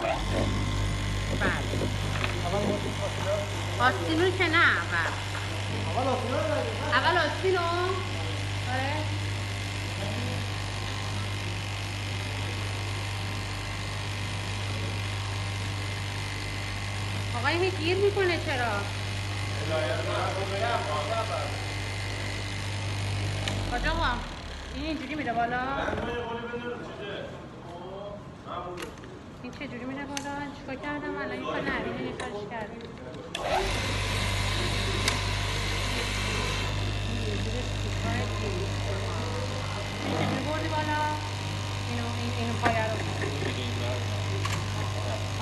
بله آستینو که نه اول آستینو آره آقای هی گیر میکنه چرا؟ حاج آقا این اینجوری میره بالا؟ این چجوری میره بالا؟ چیکار کردم الان این کار نرینه یه کارش کردیم این چجوری بردی بالا؟ اینو پایه رو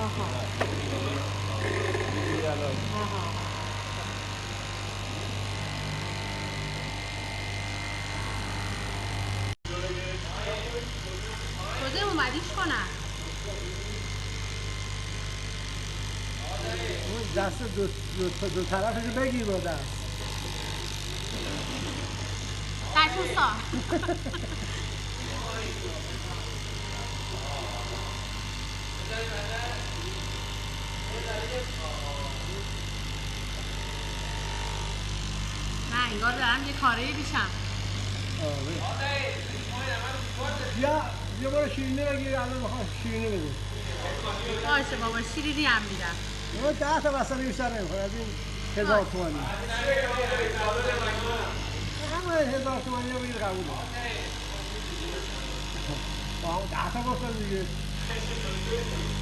آها تازه اومدیش کنم دست دو طرفشو بگیر با دست تشوسا نه انگار دارم یه کاری بیشم بیا برو شیرینی بگیر الان میخوام شیرینی بگیر باشه بابا شیرینی هم میدم 10 تا وسط بیشتر نمیخوره از این 1000 تومانی همه 1000 تومانی رو بگیر قبوله با همون 10 تا گفتم دیگه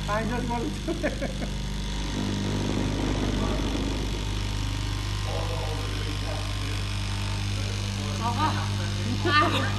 50 تومانی آقا